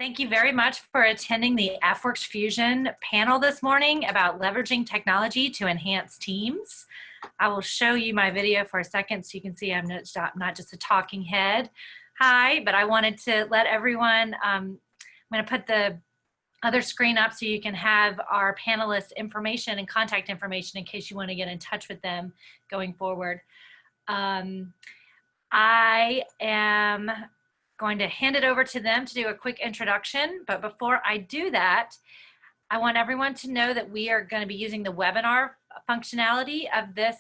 Thank you very much for attending the AFWERX Fusion panel this morning about leveraging technology to enhance teams. I will show you my video for a second so you can see I'm not just a talking head. Hi, but I wanted to let everyone, I'm going to put the other screen up so you can have our panelists' information and contact information in case you want to get in touch with them going forward. I am going to hand it over to them to do a quick introduction, but before I do that, I want everyone to know that we are going to be using the webinar functionality of this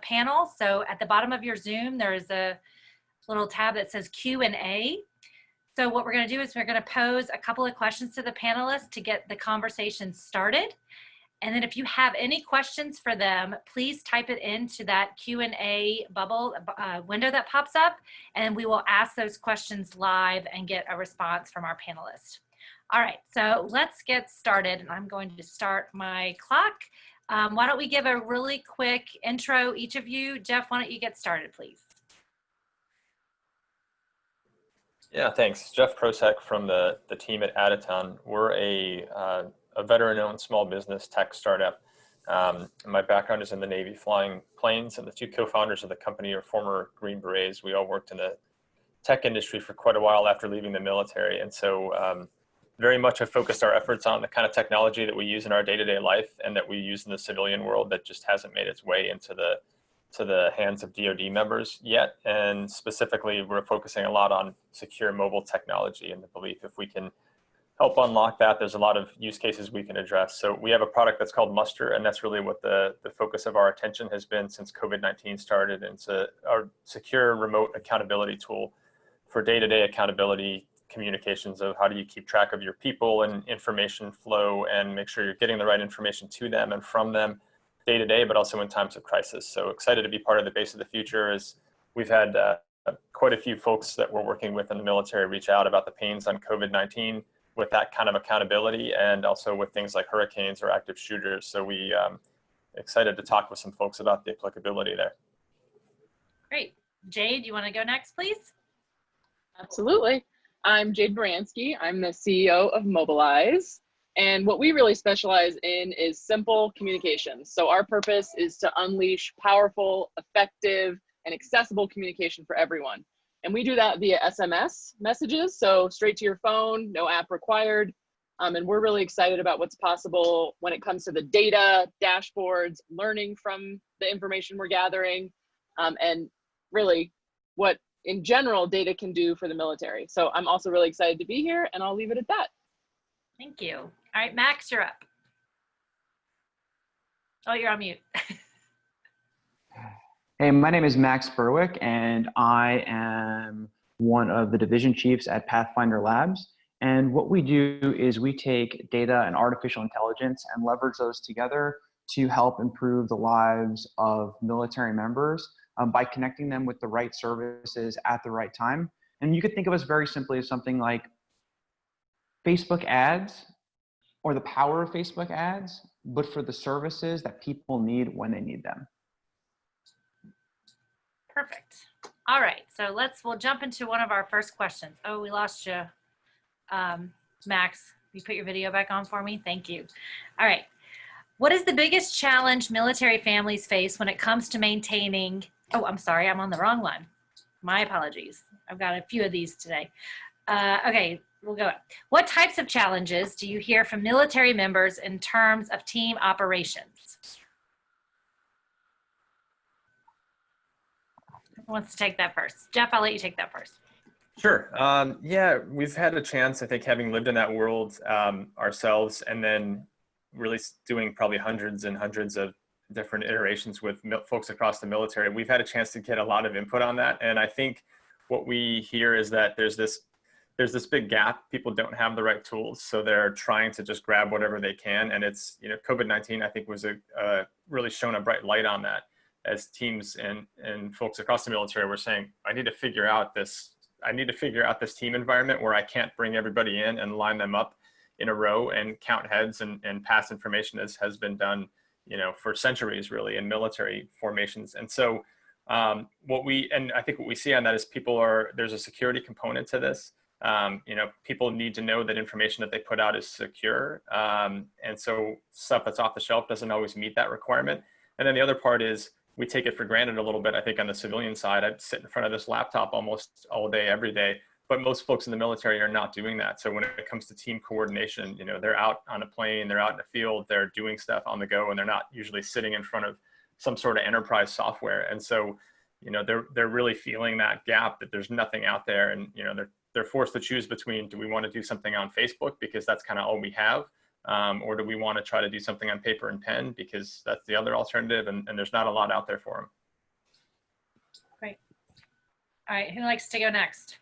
panel. So at the bottom of your Zoom, there's a little tab that says Q&A. So what we're going to do is we're going to pose a couple of questions to the panelists to get the conversation started. And then if you have any questions for them, please type it into that Q&A bubble window that pops up, and we will ask those questions live and get a response from our panelists. All right, so let's get started. I'm going to start my clock. Why don't we give a really quick intro, each of you. Jeff, why don't you get started, please? Yeah, thanks. Jeff Prosek from the team at Additon. We're a veteran-owned small business tech startup. My background is in the Navy flying planes, and the two co-founders of the company are former Green Berets. We all worked in the tech industry for quite a while after leaving the military, and so very much have focused our efforts on the kind of technology that we use in our day-to-day life and that we use in the civilian world that just hasn't made its way into the hands of DoD members yet. And specifically, we're focusing a lot on secure mobile technology and the belief if we can help unlock that, there's a lot of use cases we can address. So we have a product that's called Muster, and that's really what the focus of our attention has been since COVID-19 started. And it's our secure remote accountability tool for day-to-day accountability communications of how do you keep track of your people and information flow and make sure you're getting the right information to them and from them day to day, but also in times of crisis. So excited to be part of the base of the future. As we've had quite a few folks that we're working with in the military reach out about the pains on COVID-19 with that kind of accountability, and also with things like hurricanes or active shooters. So we excited to talk with some folks about the applicability there. Great. Jade, you want to go next, please? Absolutely. I'm Jade Baranski. I'm the CEO of Mobilize. And what we really specialize in is simple communications. So our purpose is to unleash powerful, effective, and accessible communication for everyone. And we do that via SMS messages, so straight to your phone, no app required. And we're really excited about what's possible when it comes to the data, dashboards, learning from the information we're gathering, and really what, in general, data can do for the military. So I'm also really excited to be here, and I'll leave it at that. Thank you. All right, Max, you're up. Oh, you're on mute. Hey, my name is Max Burwick, and I am one of the division chiefs at Pathfinder Labs. And what we do is we take data and artificial intelligence and leverage those together to help improve the lives of military members by connecting them with the right services at the right time. And you could think of us very simply as something like Facebook ads or the power of Facebook ads, but for the services that people need when they need them. Perfect. All right, so we'll jump into one of our first questions. Oh, we lost you. Max, you put your video back on for me? Thank you. All right. What is the biggest challenge military families face when it comes to maintaining, oh, I'm sorry, I'm on the wrong one. My apologies. I've got a few of these today. Okay, we'll go. What types of challenges do you hear from military members in terms of team operations? Who wants to take that first? Jeff, I'll let you take that first. Sure. Yeah, we've had a chance, I think, having lived in that world ourselves, and then really doing probably hundreds and hundreds of different iterations with folks across the military. We've had a chance to get a lot of input on that. And I think what we hear is that there's this big gap. People don't have the right tools, so they're trying to just grab whatever they can. And it's, you know, COVID-19, I think, was really shown a bright light on that, as teams and folks across the military were saying, I need to figure out this team environment where I can't bring everybody in and line them up in a row and count heads and pass information, as has been done, you know, for centuries really in military formations. And so I think what we see on that is there's a security component to this. You know, people need to know that information that they put out is secure. And so stuff that's off the shelf doesn't always meet that requirement. And then the other part is we take it for granted a little bit. I think on the civilian side, I'd sit in front of this laptop almost all day, every day. But most folks in the military are not doing that. So when it comes to team coordination, you know, they're out on a plane, they're out in the field, they're doing stuff on the go, and they're not usually sitting in front of some sort of enterprise software. And so, you know, they're really feeling that gap, that there's nothing out there. And, you know, they're forced to choose between, do we want to do something on Facebook because that's kind of all we have? Or do we want to try to do something on paper and pen because that's the other alternative, and there's not a lot out there for them. Great. All right, who likes to go next?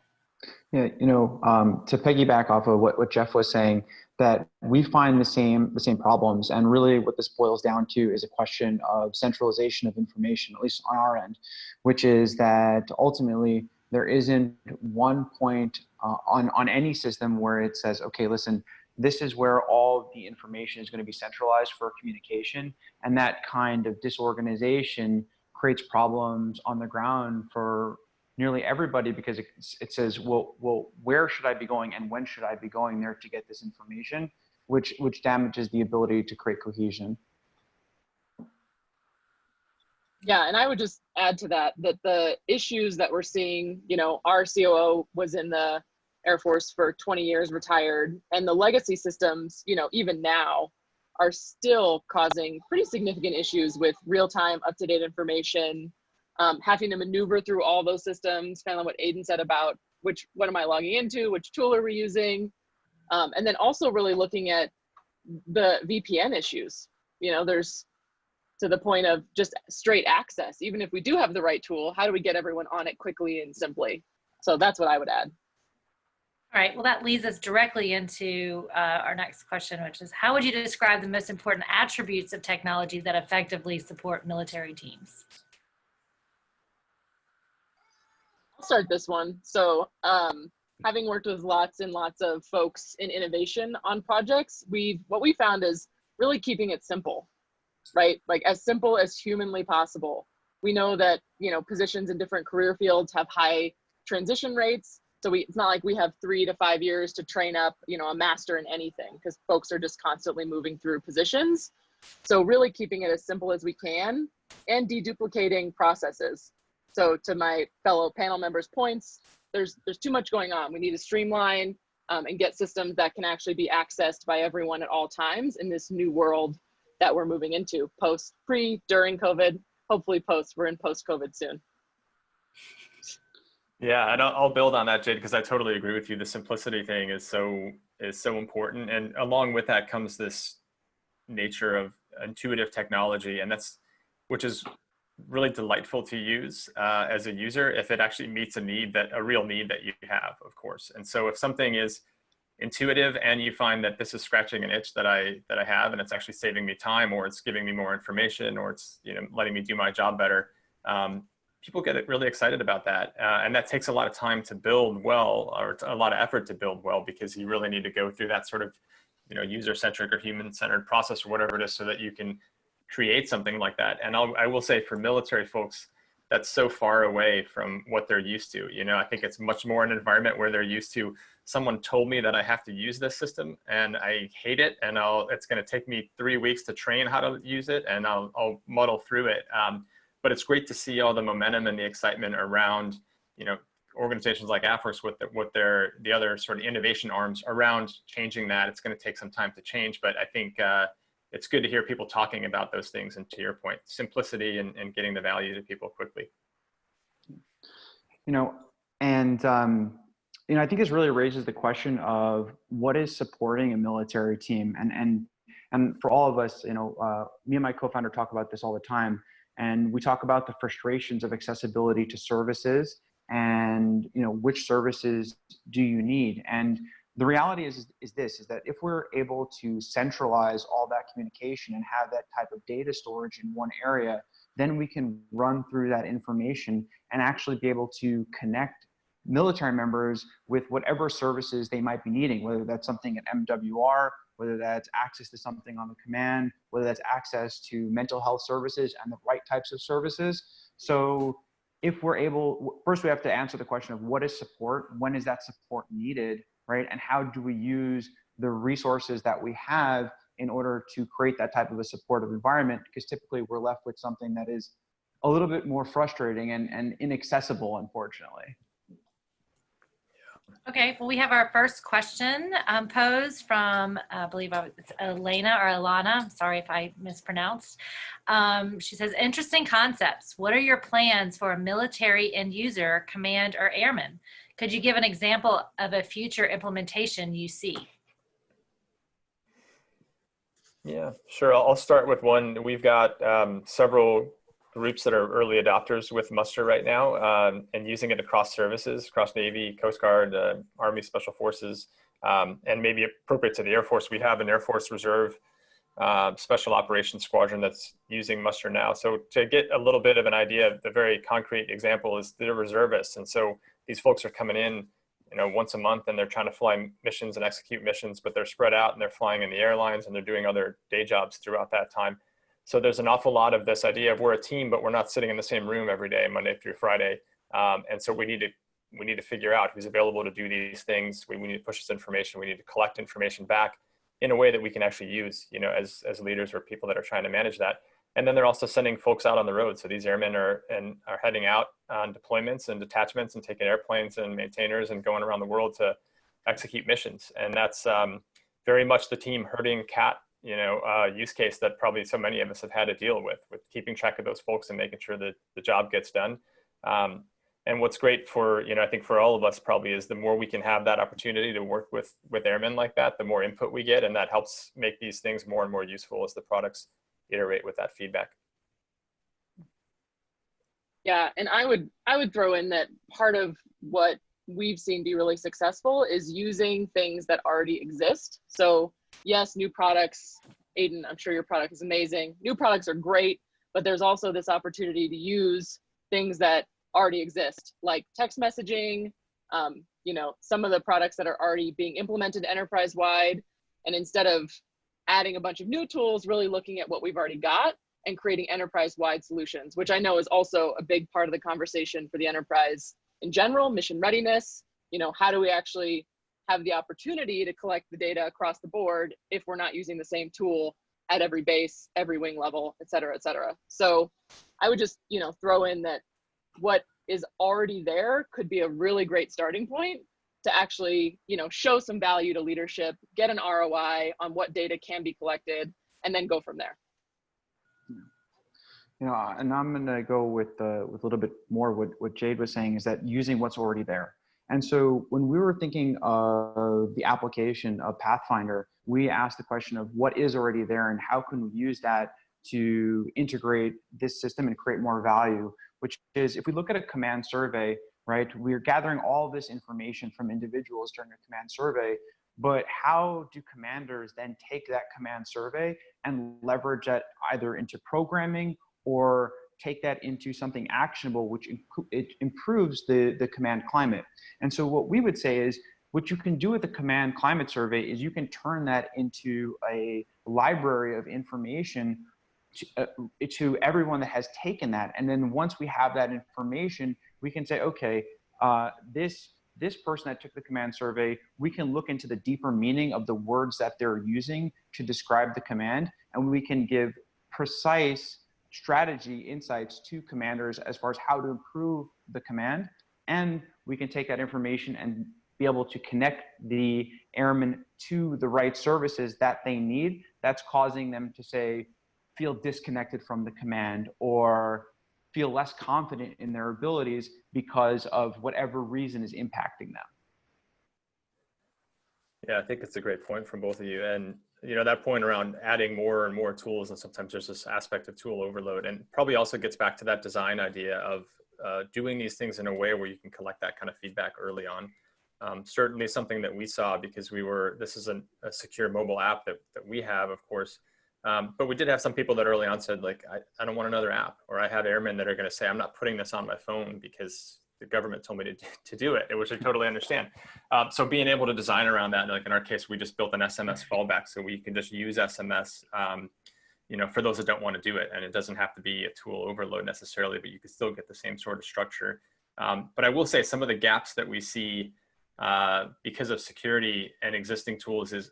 Yeah, you know, to piggyback off of what Jeff was saying, that we find the same problems, and really what this boils down to is a question of centralization of information, at least on our end, which is that ultimately there isn't one point on any system where it says, okay, listen, this is where all the information is going to be centralized for communication, and that kind of disorganization creates problems on the ground for nearly everybody, because it says, well, where should I be going and when should I be going there to get this information, which damages the ability to create cohesion. Yeah, and I would just add to that the issues that we're seeing, you know, our COO was in the Air Force for 20 years, retired, and the legacy systems, you know, even now are still causing pretty significant issues with real-time, up-to-date information, having to maneuver through all those systems, kind of like what Aiden said about what am I logging into, which tool are we using, and then also really looking at the VPN issues. You know, there's to the point of just straight access. Even if we do have the right tool, how do we get everyone on it quickly and simply? So that's what I would add. All right, well, that leads us directly into our next question, which is, how would you describe the most important attributes of technology that effectively support military teams? I'll start this one. So having worked with lots and lots of folks in innovation on projects, what we found is really keeping it simple, right? Like as simple as humanly possible. We know that, you know, positions in different career fields have high transition rates. So it's not like we have 3 to 5 years to train up, you know, a master in anything, because folks are just constantly moving through positions. So really keeping it as simple as we can and deduplicating processes. So to my fellow panel members' points, there's too much going on. We need to streamline and get systems that can actually be accessed by everyone at all times in this new world that we're moving into, during COVID, hopefully post. We're in post-COVID soon. Yeah, and I'll build on that, Jade, because I totally agree with you. The simplicity thing is so important, and along with that comes this nature of intuitive technology, and which is really delightful to use as a user if it actually meets a real need that you have, of course. And so if something is intuitive and you find that this is scratching an itch that I have, and it's actually saving me time, or it's giving me more information, or it's, you know, letting me do my job better, people get really excited about that. And that takes a lot of time to build well, or a lot of effort to build well, because you really need to go through that sort of, you know, user-centric or human-centered process or whatever it is, so that you can create something like that. And I will say, for military folks, that's so far away from what they're used to. You know, I think it's much more an environment where they're used to, someone told me that I have to use this system and I hate it, and it's going to take me 3 weeks to train how to use it, and I'll muddle through it. But it's great to see all the momentum and the excitement around, you know, organizations like AFWERX with the other sort of innovation arms around changing that. It's going to take some time to change, but I think it's good to hear people talking about those things. And to your point, simplicity and getting the value to people quickly. You know, and you know, I think this really raises the question of what is supporting a military team, and for all of us, you know, me and my co-founder talk about this all the time. And we talk about the frustrations of accessibility to services, and, you know, which services do you need? And the reality is that if we're able to centralize all that communication and have that type of data storage in one area, then we can run through that information and actually be able to connect military members with whatever services they might be needing, whether that's something at MWR, whether that's access to something on the command, whether that's access to mental health services and the right types of services. So if we're able, first we have to answer the question of what is support, when is that support needed, right? And how do we use the resources that we have in order to create that type of a supportive environment? Because typically we're left with something that is a little bit more frustrating and inaccessible, unfortunately. Okay, well, we have our first question posed from, I believe it's Elena or Alana. I'm sorry if I mispronounced. She says, interesting concepts. What are your plans for a military end user, command, or airman? Could you give an example of a future implementation you see? Yeah, sure. I'll start with one. We've got several groups that are early adopters with muster right now, and using it across services, across Navy, Coast Guard, Army Special Forces, and maybe appropriate to the Air Force. We have an Air Force Reserve Special Operations Squadron that's using muster now. So to get a little bit of an idea, the very concrete example is the reservists. And so these folks are coming in, you know, once a month, and they're trying to fly missions and execute missions, but they're spread out and they're flying in the airlines and they're doing other day jobs throughout that time. So there's an awful lot of this idea of we're a team, but we're not sitting in the same room every day, Monday through Friday. And so we need to figure out who's available to do these things. We need to push this information. We need to collect information back in a way that we can actually use, you know, as leaders or people that are trying to manage that. And then they're also sending folks out on the road. So these airmen are heading out on deployments and detachments and taking airplanes and maintainers and going around the world to execute missions. And that's very much the team herding cat, you know, use case that probably so many of us have had to deal with keeping track of those folks and making sure that the job gets done. And what's great for, you know, I think for all of us probably is the more we can have that opportunity to work with airmen like that, the more input we get, and that helps make these things more and more useful as the products iterate with that feedback. Yeah, and I would throw in that part of what we've seen be really successful is using things that already exist. So yes, new products. Aiden, I'm sure your product is amazing. New products are great, but there's also this opportunity to use things that already exist, like text messaging, you know, some of the products that are already being implemented enterprise-wide. And instead of adding a bunch of new tools, really looking at what we've already got and creating enterprise-wide solutions, which I know is also a big part of the conversation for the enterprise in general, mission readiness. You know, how do we actually have the opportunity to collect the data across the board if we're not using the same tool at every base, every wing level, et cetera, et cetera. So I would just, you know, throw in that what is already there could be a really great starting point to actually, you know, show some value to leadership, get an ROI on what data can be collected, and then go from there. You know, and I'm going to go with a little bit more what Jade was saying, is that using what's already there. And so when we were thinking of the application of Pathfinder, we asked the question of what is already there and how can we use that to integrate this system and create more value, which is, if we look at a command survey, right, we're gathering all this information from individuals during a command survey, but how do commanders then take that command survey and leverage that either into programming or take that into something actionable, which it improves the command climate? And so what we would say is, what you can do with the command climate survey is you can turn that into a library of information to everyone that has taken that. And then once we have that information, we can say, okay, this person that took the command survey, we can look into the deeper meaning of the words that they're using to describe the command, and we can give precise strategy insights to commanders as far as how to improve the command. And we can take that information and be able to connect the airmen to the right services that they need, that's causing them to say, feel disconnected from the command or feel less confident in their abilities because of whatever reason is impacting them. Yeah, I think it's a great point from both of you. And, you know, that point around adding more and more tools, and sometimes there's this aspect of tool overload, and probably also gets back to that design idea of doing these things in a way where you can collect that kind of feedback early on. Certainly something that we saw, because this is a secure mobile app that we have, of course. But we did have some people that early on said, like, I don't want another app, or I have airmen that are going to say, I'm not putting this on my phone because the government told me to do it, which I totally understand. So being able to design around that, like in our case, we just built an SMS fallback, so we can just use SMS for those that don't want to do it. And it doesn't have to be a tool overload necessarily, but you can still get the same sort of structure. But I will say some of the gaps that we see because of security and existing tools is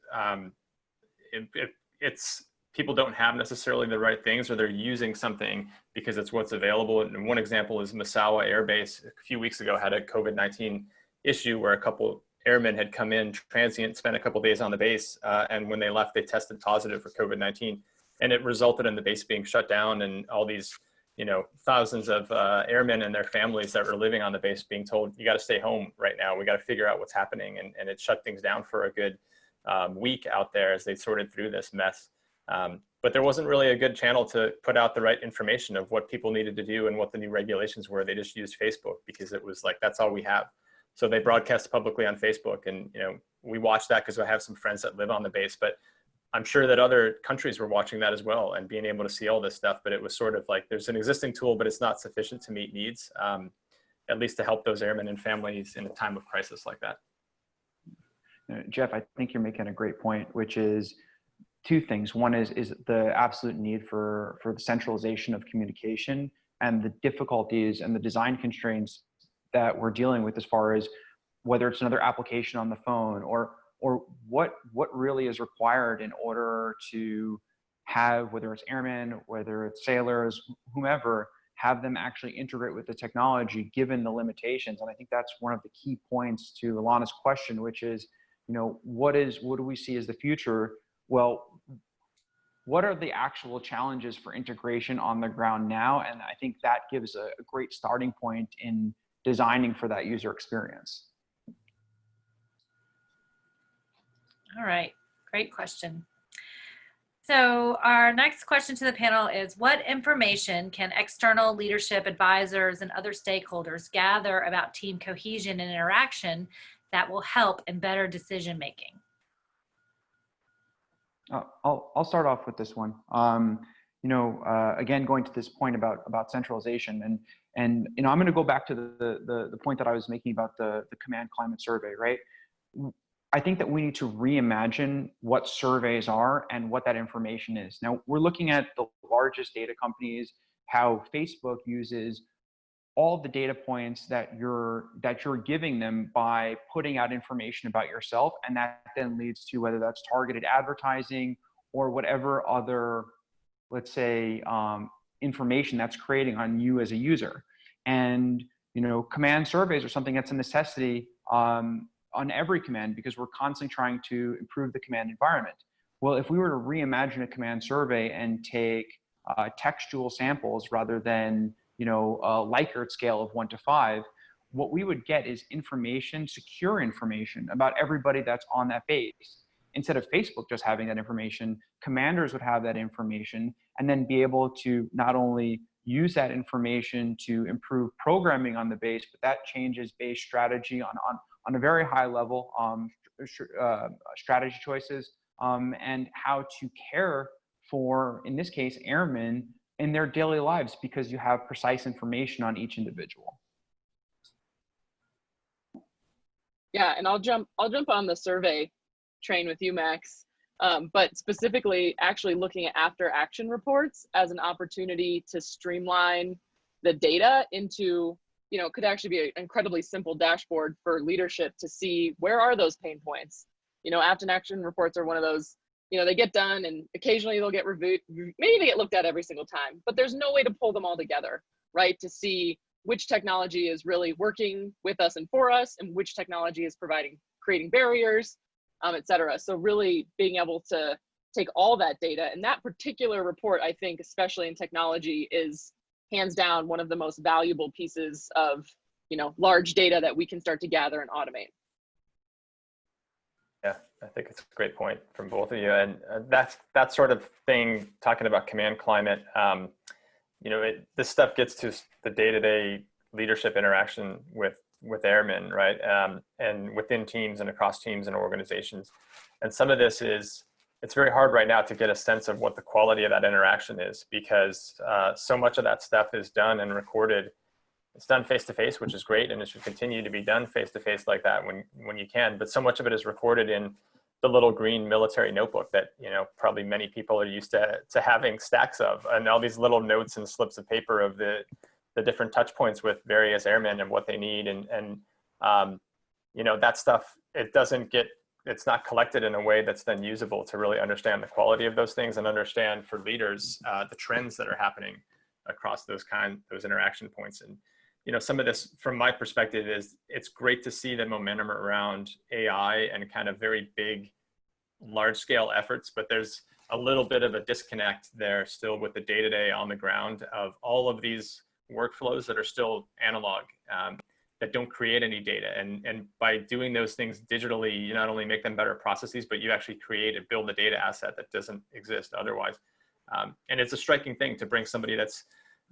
it's people don't have necessarily the right things, or they're using something because it's what's available. And one example is Misawa Air Base a few weeks ago had a COVID-19 issue where a couple airmen had come in transient, spent a couple days on the base, and when they left, they tested positive for COVID-19, and it resulted in the base being shut down, and all these, thousands of airmen and their families that were living on the base being told, you got to stay home right now. We got to figure out what's happening, and it shut things down for a good week out there as they sorted through this mess. But there wasn't really a good channel to put out the right information of what people needed to do and what the new regulations were. They just used Facebook because it was like, that's all we have. So they broadcast publicly on Facebook, and we watched that because I have some friends that live on the base, but I'm sure that other countries were watching that as well and being able to see all this stuff. But it was sort of like, there's an existing tool, but it's not sufficient to meet needs, at least to help those airmen and families in a time of crisis like that. Jeff, I think you're making a great point, which is two things. One is the absolute need for the centralization of communication and the difficulties and the design constraints that we're dealing with as far as whether it's another application on the phone or what really is required in order to have, whether it's airmen, whether it's sailors, whomever, have them actually integrate with the technology given the limitations. And I think that's one of the key points to Alana's question, which is, what do we see as the future? Well, what are the actual challenges for integration on the ground now? And I think that gives a great starting point in designing for that user experience. All right, great question. So our next question to the panel is, what information can external leadership advisors and other stakeholders gather about team cohesion and interaction that will help in better decision making? I'll start off with this one. Again, going to this point about centralization, and I'm going to go back to the point that I was making about the command climate survey, right? I think that we need to reimagine what surveys are and what that information is. Now, we're looking at the largest data companies, how Facebook uses all the data points that you're giving them by putting out information about yourself, and that then leads to whether that's targeted advertising or whatever other, let's say, information that's creating on you as a user. And command surveys are something that's a necessity on every command, because we're constantly trying to improve the command environment. Well, if we were to reimagine a command survey and take textual samples rather than a Likert scale of 1 to 5, what we would get is information, secure information about everybody that's on that base. Instead of Facebook just having that information, commanders would have that information and then be able to not only use that information to improve programming on the base, but that changes base strategy on a very high level, strategy choices, and how to care for, in this case, airmen in their daily lives, because you have precise information on each individual. Yeah, and I'll jump on the survey train with you, Max. But specifically, actually looking at after action reports as an opportunity to streamline the data into, could actually be an incredibly simple dashboard for leadership to see where are those pain points. After action reports are one of those, they get done and occasionally they'll get reviewed, maybe they get looked at every single time, but there's no way to pull them all together, right? To see which technology is really working with us and for us, and which technology is creating barriers, et cetera. So really being able to take all that data, and that particular report, I think, especially in technology, is hands down one of the most valuable pieces of, large data that we can start to gather and automate. Yeah, I think it's a great point from both of you. And that sort of thing, talking about command climate, this stuff gets to the day-to-day leadership interaction with airmen, right? And within teams and across teams and organizations. And some of this it's very hard right now to get a sense of what the quality of that interaction is, because so much of that stuff is done and recorded. It's done face-to-face, which is great, and it should continue to be done face-to-face like that when you can. But so much of it is recorded in the little green military notebook that, you know, probably many people are used to having stacks of, and all these little notes and slips of paper of the different touch points with various airmen and what they need. And you know, that stuff, it's not collected in a way that's then usable to really understand the quality of those things and understand for leaders the trends that are happening across those interaction points. And, you know, some of this from my perspective is it's great to see the momentum around AI and kind of very big, large scale efforts, but there's a little bit of a disconnect there still with the day-to-day on the ground of all of these workflows that are still analog, that don't create any data. And by doing those things digitally, you not only make them better processes, but you actually create and build a data asset that doesn't exist otherwise. And it's a striking thing to bring somebody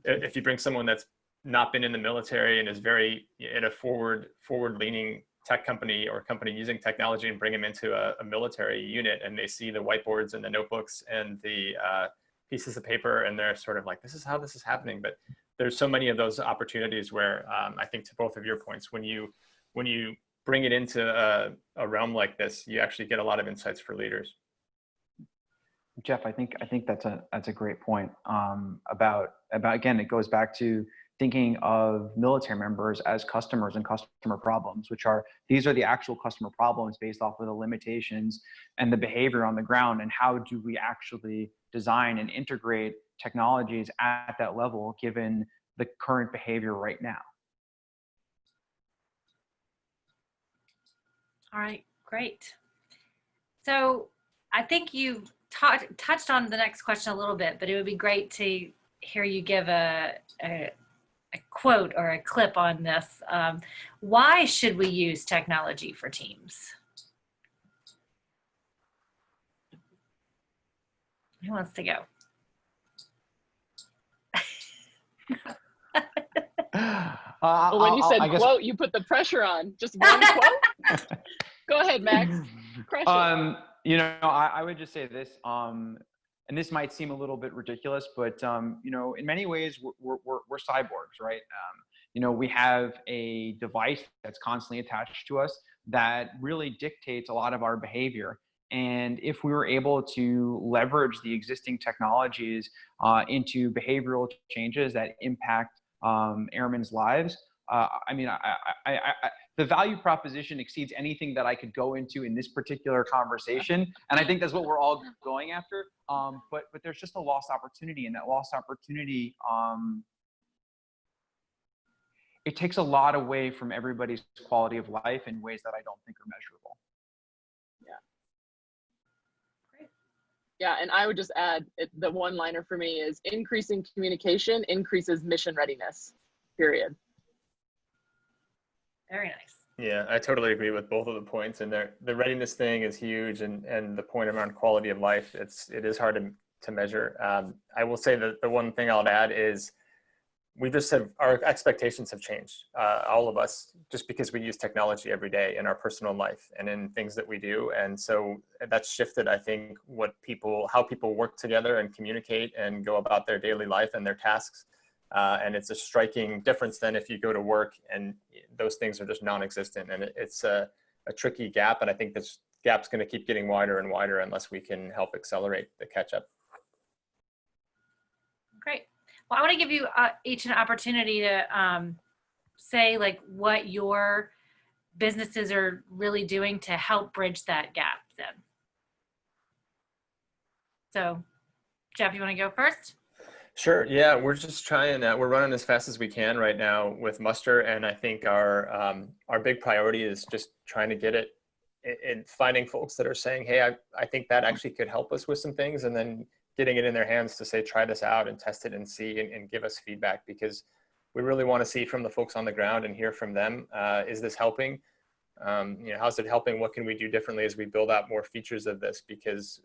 if you bring someone that's not been in the military and is very in a forward-leaning tech company or company using technology and bring them into a military unit, and they see the whiteboards and the notebooks and the pieces of paper, and they're sort of like, this is how this is happening. But there's so many of those opportunities where I think to both of your points, when you bring it into a realm like this, you actually get a lot of insights for leaders. Jeff, I think that's a great point. About again, it goes back to thinking of military members as customers and customer problems, these are the actual customer problems based off of the limitations and the behavior on the ground, and how do we actually design and integrate technologies at that level given the current behavior right now. All right, great. So I think you've touched on the next question a little bit, but it would be great to hear you give a quote or a clip on this. Why should we use technology for teams? Who wants to go? When you said quote, you put the pressure on. Just one quote? Go ahead, Max. Crush it. You know, I would just say this, and this might seem a little bit ridiculous, but you know, in many ways, we're cyborgs, right? You know, we have a device that's constantly attached to us that really dictates a lot of our behavior. And if we were able to leverage the existing technologies into behavioral changes that impact airmen's lives, I mean, the value proposition exceeds anything that I could go into in this particular conversation. And I think that's what we're all going after. But there's just a lost opportunity, and that lost opportunity, it takes a lot away from everybody's quality of life in ways that I don't think are measurable. Yeah. Great. Yeah, and I would just add, the one-liner for me is increasing communication increases mission readiness, period. Very nice. Yeah, I totally agree with both of the points. And the readiness thing is huge, and the point around quality of life, it is hard to measure. I will say that the one thing I'll add is we just have, our expectations have changed, all of us, just because we use technology every day in our personal life and in things that we do. And so that's shifted, I think, how people work together and communicate and go about their daily life and their tasks. And it's a striking difference than if you go to work and those things are just non-existent. And it's a tricky gap. And I think this gap's going to keep getting wider and wider unless we can help accelerate the catch up. Great. Well, I want to give you each an opportunity to say like what your businesses are really doing to help bridge that gap then. So Jeff, you want to go first? Sure. Yeah, we're just trying. We're running as fast as we can right now with muster, and I think our big priority is just trying to get it and finding folks that are saying, "Hey, I think that actually could help us with some things," and then getting it in their hands to say, "Try this out and test it and see and give us feedback," because we really want to see from the folks on the ground and hear from them. Is this helping? You know, how's it helping? What can we do differently as we build out more features of this? Because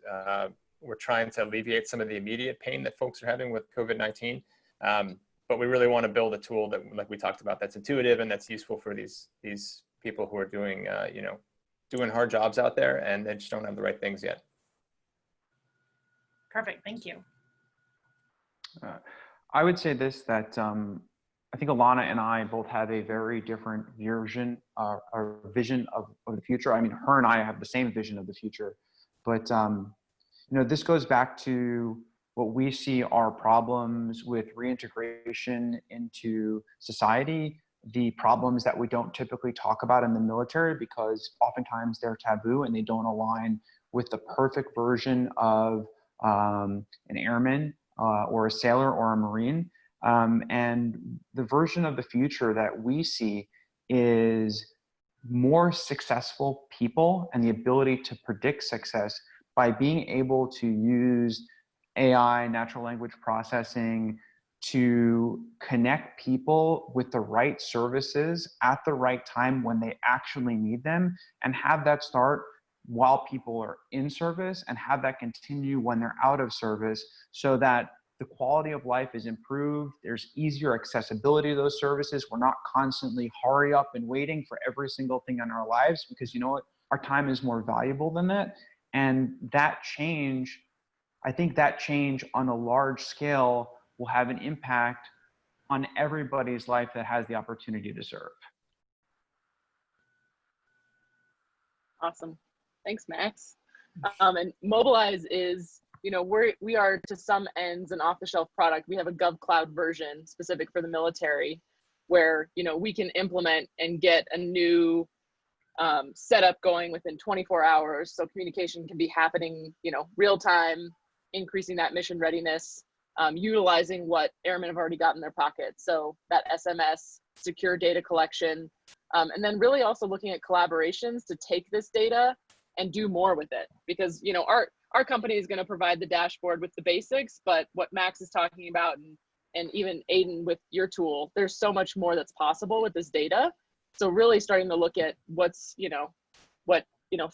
we're trying to alleviate some of the immediate pain that folks are having with COVID-19. But we really want to build a tool that, like we talked about, that's intuitive and that's useful for these people who are doing, you know, doing hard jobs out there and they just don't have the right things yet. Perfect. Thank you. I would say this, that I think Alana and I both have a very different or vision of the future. I mean, her and I have the same vision of the future, but this goes back to what we see are problems with reintegration into society, the problems that we don't typically talk about in the military because oftentimes they're taboo and they don't align with the perfect version of an airman or a sailor or a Marine. And the version of the future that we see is more successful people and the ability to predict success by being able to use AI, natural language processing, to connect people with the right services at the right time when they actually need them, and have that start while people are in service and have that continue when they're out of service, so that the quality of life is improved. There's easier accessibility to those services. We're not constantly hurry up and waiting for every single thing in our lives, because you know what? Our time is more valuable than that. And that change, I think that change on a large scale will have an impact on everybody's life that has the opportunity to serve. Awesome. Thanks, Max. And Mobilize is, we are to some ends an off-the-shelf product. We have a GovCloud version specific for the military where, we can implement and get a new setup going within 24 hours. So communication can be happening, real time, increasing that mission readiness, utilizing what airmen have already got in their pocket. So that SMS, secure data collection, and then really also looking at collaborations to take this data and do more with it. Because, our company is going to provide the dashboard with the basics, but what Max is talking about and even Aiden with your tool, there's so much more that's possible with this data. So really starting to look at what's,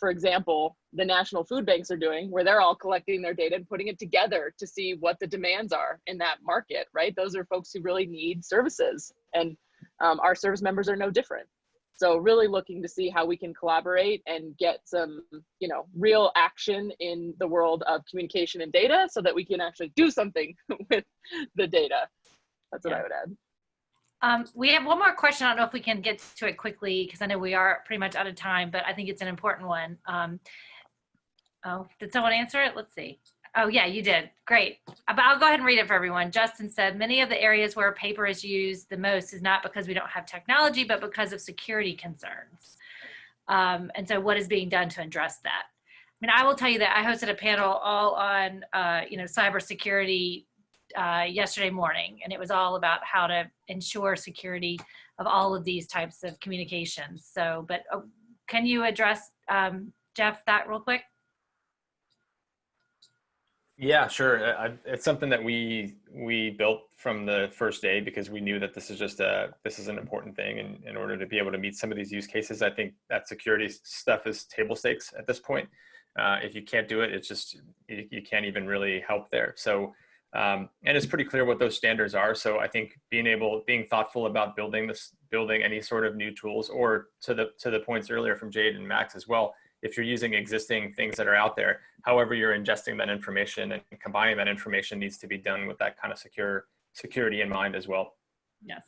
for example, the national food banks are doing, where they're all collecting their data and putting it together to see what the demands are in that market, right? Those are folks who really need services, and our service members are no different. So really looking to see how we can collaborate and get some, real action in the world of communication and data so that we can actually do something with the data. That's what I would add. We have one more question. I don't know if we can get to it quickly because I know we are pretty much out of time, but I think it's an important one. Did someone answer it? Let's see. Oh yeah, you did. Great. But I'll go ahead and read it for everyone. Justin said, many of the areas where paper is used the most is not because we don't have technology, but because of security concerns. And so what is being done to address that? I mean, I will tell you that I hosted a panel all on, cybersecurity yesterday morning, and it was all about how to ensure security of all of these types of communications. So, but can you address, Jeff, that real quick? Yeah, sure. It's something that we built from the first day because we knew that this is an important thing, and in order to be able to meet some of these use cases, I think that security stuff is table stakes at this point. If you can't do it, it's just you can't even really help there. So, and it's pretty clear what those standards are. So I think being thoughtful about building any sort of new tools, or to the points earlier from Jade and Max as well. If you're using existing things that are out there, however you're ingesting that information and combining that information needs to be done with that kind of security in mind as well. Yes.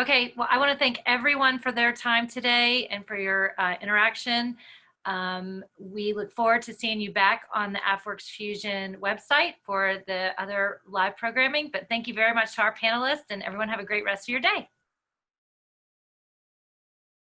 Okay, well, I want to thank everyone for their time today and for your interaction. We look forward to seeing you back on the AFWERX Fusion website for the other live programming, but thank you very much to our panelists, and everyone have a great rest of your day.